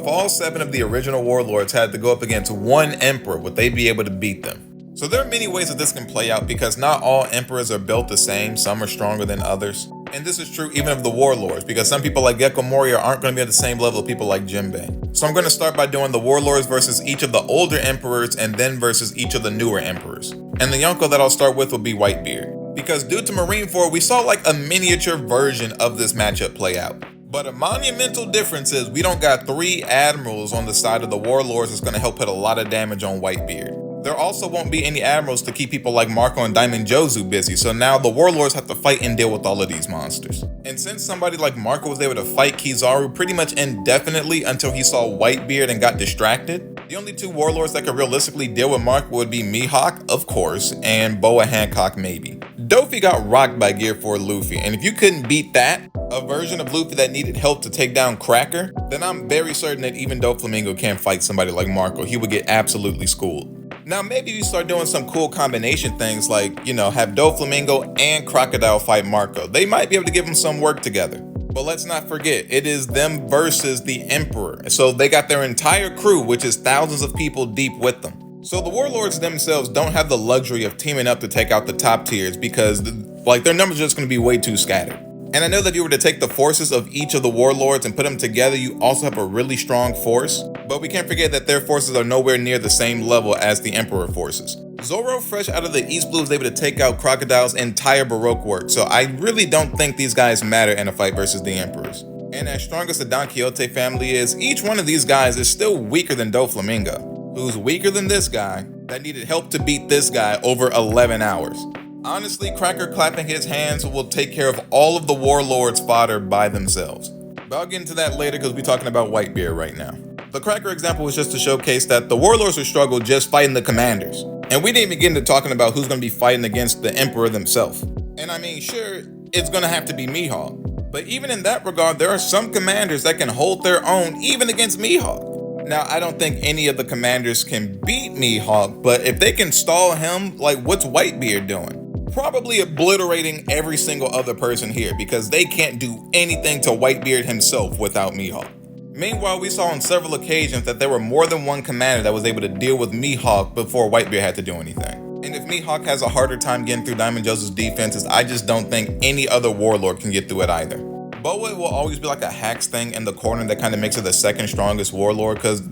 If all 7 of the original Warlords had to go up against one Emperor, would they be able to beat them? So there are many ways that this can play out because not all Emperors are built the same, some are stronger than others. And this is true even of the Warlords, because some people like Gekko Moria aren't going to be at the same level of people like Jinbei. So I'm going to start by doing the Warlords versus each of the older Emperors and then versus each of the newer Emperors. And the Yonko that I'll start with will be Whitebeard. Because due to Marineford, we saw like a miniature version of this matchup play out. But a monumental difference is we don't got 3 admirals on the side of the Warlords that's going to help put a lot of damage on Whitebeard. There also won't be any admirals to keep people like Marco and Diamond Jozu busy, so now the Warlords have to fight and deal with all of these monsters. And since somebody like Marco was able to fight Kizaru pretty much indefinitely until he saw Whitebeard and got distracted, the only 2 Warlords that could realistically deal with Marco would be Mihawk, of course, and Boa Hancock maybe. Dofi got rocked by Gear 4 Luffy, and if you couldn't beat that, a version of Luffy that needed help to take down Cracker, then I'm very certain that even Doflamingo can't fight somebody like Marco. He would get absolutely schooled. Now maybe you start doing some cool combination things like, have Doflamingo and Crocodile fight Marco. They might be able to give them some work together. But let's not forget, it is them versus the Emperor. So they got their entire crew, which is thousands of people deep with them. So the Warlords themselves don't have the luxury of teaming up to take out the top tiers because their numbers are just going to be way too scattered. And I know that if you were to take the forces of each of the Warlords and put them together, you also have a really strong force. But we can't forget that their forces are nowhere near the same level as the Emperor forces. Zoro, fresh out of the East Blue, was able to take out Crocodile's entire Baroque work, so I really don't think these guys matter in a fight versus the Emperors. And as strong as the Don Quixote family is, each one of these guys is still weaker than Doflamingo, who's weaker than this guy that needed help to beat this guy over 11 hours. Honestly, Cracker clapping his hands will take care of all of the Warlords fodder by themselves. But I'll get into that later because we're talking about Whitebeard right now. The Cracker example was just to showcase that the Warlords will struggle just fighting the commanders. And we didn't even get into talking about who's going to be fighting against the Emperor themselves. And I mean, sure, it's going to have to be Mihawk. But even in that regard, there are some commanders that can hold their own even against Mihawk. Now, I don't think any of the commanders can beat Mihawk, but if they can stall him, what's Whitebeard doing? Probably obliterating every single other person here because they can't do anything to Whitebeard himself without Mihawk. Meanwhile, we saw on several occasions that there were more than one commander that was able to deal with Mihawk before Whitebeard had to do anything. And if Mihawk has a harder time getting through Diamond Joe's defenses, I just don't think any other Warlord can get through it either. Boa will always be like a hacks thing in the corner that kind of makes her the second strongest Warlord because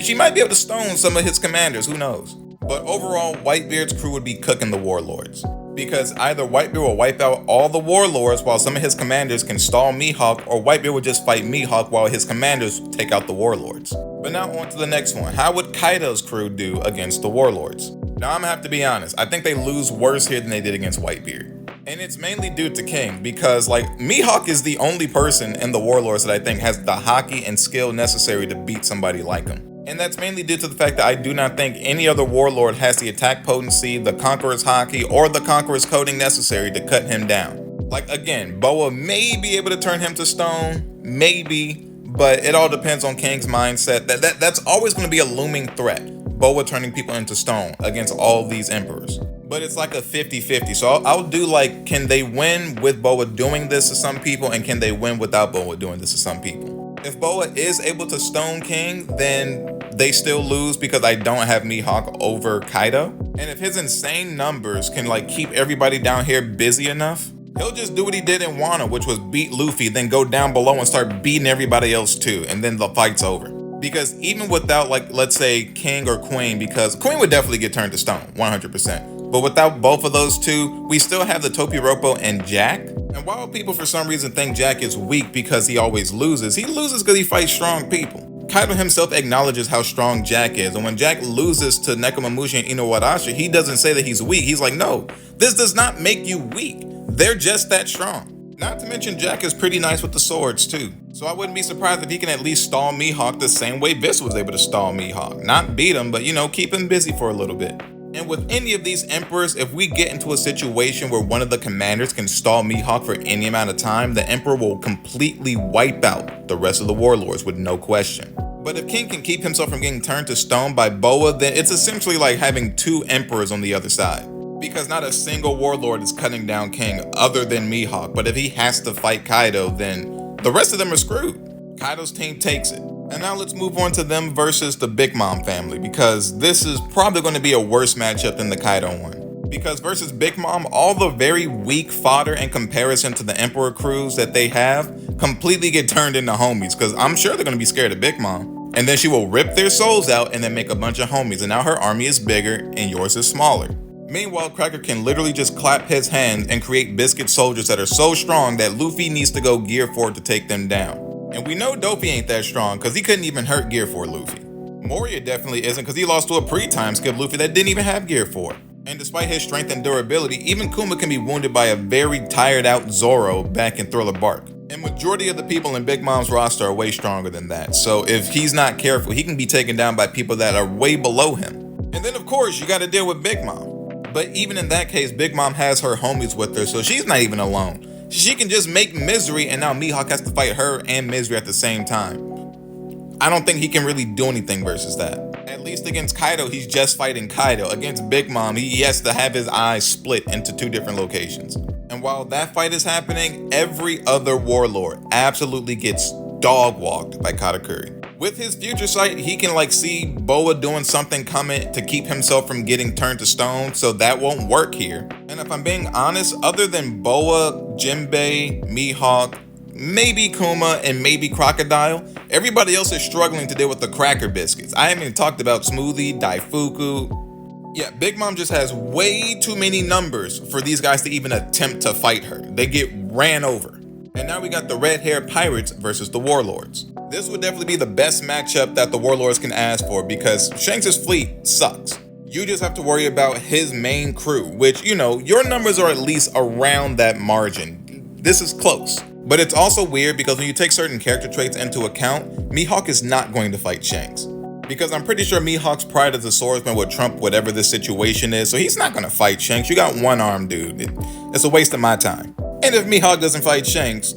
she might be able to stone some of his commanders, who knows. But overall, Whitebeard's crew would be cooking the Warlords. Because either Whitebeard will wipe out all the Warlords while some of his commanders can stall Mihawk, or Whitebeard will just fight Mihawk while his commanders take out the Warlords. But now on to the next one. How would Kaido's crew do against the Warlords? Now I'm gonna have to be honest, I think they lose worse here than they did against Whitebeard. And it's mainly due to King, because Mihawk is the only person in the Warlords that I think has the hockey and skill necessary to beat somebody like him. And that's mainly due to the fact that I do not think any other Warlord has the attack potency, the Conqueror's Haki, or the Conqueror's coding necessary to cut him down. Again, Boa may be able to turn him to stone, maybe, but it all depends on King's mindset. That's always going to be a looming threat, Boa turning people into stone against all these Emperors. But it's like a 50-50, so I'll do can they win with Boa doing this to some people, and can they win without Boa doing this to some people? If Boa is able to stone King, then they still lose because I don't have Mihawk over Kaido. And if his insane numbers can keep everybody down here busy enough, he'll just do what he did in Wano, which was beat Luffy, then go down below and start beating everybody else too, and then the fight's over. Because even without let's say King or Queen, because Queen would definitely get turned to stone, 100%. But without both of those two, we still have the Topiropo and Jack. And while people for some reason think Jack is weak because he always loses, he loses because he fights strong people. Kaido himself acknowledges how strong Jack is, and when Jack loses to Nekomamushi and Inuyasha, he doesn't say that he's weak. He's like, no, this does not make you weak. They're just that strong. Not to mention Jack is pretty nice with the swords too. So I wouldn't be surprised if he can at least stall Mihawk the same way Vis was able to stall Mihawk. Not beat him, but keep him busy for a little bit. And with any of these Emperors, if we get into a situation where one of the commanders can stall Mihawk for any amount of time, the Emperor will completely wipe out the rest of the Warlords with no question. But if King can keep himself from getting turned to stone by Boa, then it's essentially like having 2 Emperors on the other side. Because not a single Warlord is cutting down King other than Mihawk, but if he has to fight Kaido, then the rest of them are screwed. Kaido's team takes it. And now let's move on to them versus the Big Mom family, because this is probably going to be a worse matchup than the Kaido one. Because versus Big Mom, all the very weak fodder in comparison to the Emperor crews that they have completely get turned into homies, because I'm sure they're going to be scared of Big Mom. And then she will rip their souls out and then make a bunch of homies, and now her army is bigger and yours is smaller. Meanwhile, Cracker can literally just clap his hands and create biscuit soldiers that are so strong that Luffy needs to go Gear 4 to take them down. And we know Dopey ain't that strong because he couldn't even hurt Gear 4 Luffy. Moria definitely isn't because he lost to a pre-time skip Luffy that didn't even have Gear 4. And despite his strength and durability, even Kuma can be wounded by a very tired out Zoro back in Thriller Bark. And majority of the people in Big Mom's roster are way stronger than that. So if he's not careful, he can be taken down by people that are way below him. And then of course, you gotta deal with Big Mom. But even in that case, Big Mom has her homies with her, so she's not even alone. She can just make Misery, and now Mihawk has to fight her and Misery at the same time. I don't think he can really do anything versus that. At least against Kaido, he's just fighting Kaido. Against Big Mom, he has to have his eyes split into 2 different locations. And while that fight is happening, every other warlord absolutely gets dog-walked by Katakuri. With his future sight, he can see Boa doing something coming to keep himself from getting turned to stone, so that won't work here. And if I'm being honest, other than Boa, Jinbei, Mihawk, maybe Kuma, and maybe Crocodile, everybody else is struggling to deal with the Cracker Biscuits. I haven't even talked about Smoothie, Daifuku. Yeah, Big Mom just has way too many numbers for these guys to even attempt to fight her. They get ran over. And now we got the Red Hair Pirates versus the Warlords. This would definitely be the best matchup that the Warlords can ask for because Shanks' fleet sucks. You just have to worry about his main crew, which, your numbers are at least around that margin. This is close. But it's also weird because when you take certain character traits into account, Mihawk is not going to fight Shanks. Because I'm pretty sure Mihawk's pride as a swordsman would trump whatever the situation is, so he's not going to fight Shanks. You got one arm, dude. It's a waste of my time. And if Mihawk doesn't fight Shanks,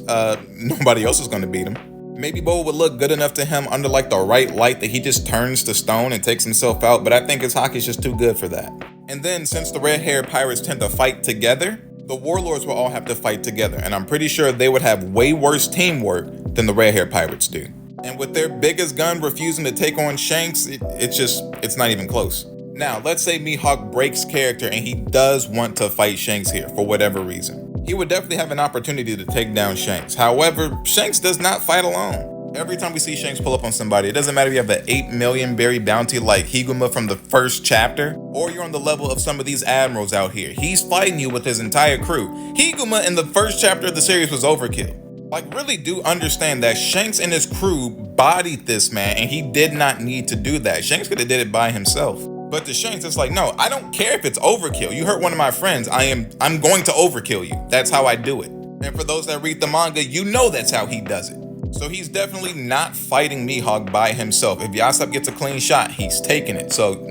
nobody else is going to beat him. Maybe Boa would look good enough to him under the right light that he just turns to stone and takes himself out, but I think his hockey's just too good for that. And then since the Red Hair Pirates tend to fight together, the Warlords will all have to fight together, and I'm pretty sure they would have way worse teamwork than the Red Hair Pirates do. And with their biggest gun refusing to take on Shanks, it's not even close. Now, let's say Mihawk breaks character and he does want to fight Shanks here for whatever reason. He would definitely have an opportunity to take down Shanks. However, Shanks does not fight alone. Every time we see Shanks pull up on somebody, it doesn't matter if you have an 8 million berry bounty like Higuma from the first chapter, or you're on the level of some of these admirals out here. He's fighting you with his entire crew. Higuma in the first chapter of the series was overkill. Really do understand that Shanks and his crew bodied this man, and he did not need to do that. Shanks could have did it by himself. But to Shanks, it's no, I don't care if it's overkill. You hurt one of my friends, I'm going to overkill you. That's how I do it. And for those that read the manga, that's how he does it. So he's definitely not fighting Mihawk by himself. If Yasop gets a clean shot, he's taking it. So,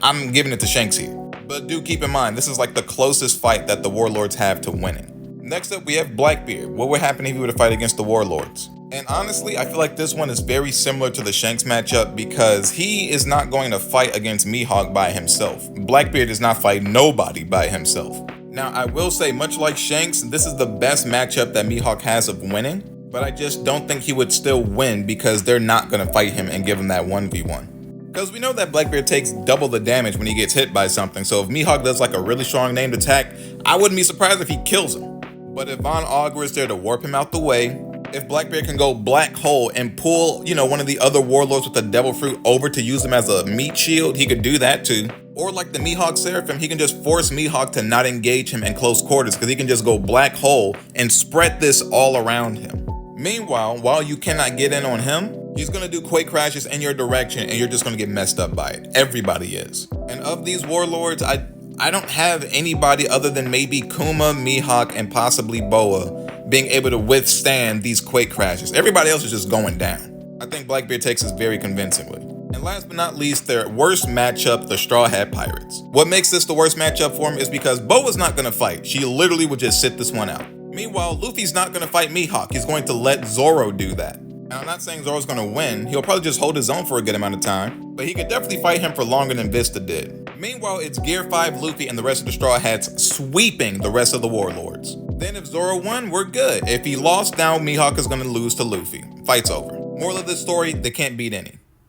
I'm giving it to Shanks here. But do keep in mind, this is the closest fight that the Warlords have to winning. Next up, we have Blackbeard. What would happen if he were to fight against the Warlords? And honestly, I feel like this one is very similar to the Shanks matchup because he is not going to fight against Mihawk by himself. Blackbeard is not fighting nobody by himself. Now, I will say, much like Shanks, this is the best matchup that Mihawk has of winning, but I just don't think he would still win because they're not going to fight him and give him that 1v1. Because we know that Blackbeard takes double the damage when he gets hit by something, so if Mihawk does a really strong named attack, I wouldn't be surprised if he kills him. But if Von Augur is there to warp him out the way, if Blackbeard can go black hole and pull, one of the other warlords with the devil fruit over to use him as a meat shield, he could do that too. Or like the Mihawk Seraphim, he can just force Mihawk to not engage him in close quarters because he can just go black hole and spread this all around him. Meanwhile, while you cannot get in on him, he's going to do quake crashes in your direction and you're just going to get messed up by it. Everybody is. And of these warlords, I don't have anybody other than maybe Kuma, Mihawk, and possibly Boa being able to withstand these quake crashes. Everybody else is just going down. I think Blackbeard takes this very convincingly. And last but not least, their worst matchup, the Straw Hat Pirates. What makes this the worst matchup for him is because Boa's not going to fight. She literally would just sit this one out. Meanwhile, Luffy's not going to fight Mihawk. He's going to let Zoro do that. Now, I'm not saying Zoro's going to win. He'll probably just hold his own for a good amount of time, but he could definitely fight him for longer than Vista did. Meanwhile, it's Gear 5 Luffy and the rest of the Straw Hats sweeping the rest of the Warlords. Then if Zoro won, we're good. If he lost, now Mihawk is going to lose to Luffy. Fight's over. Moral of the story, they can't beat any.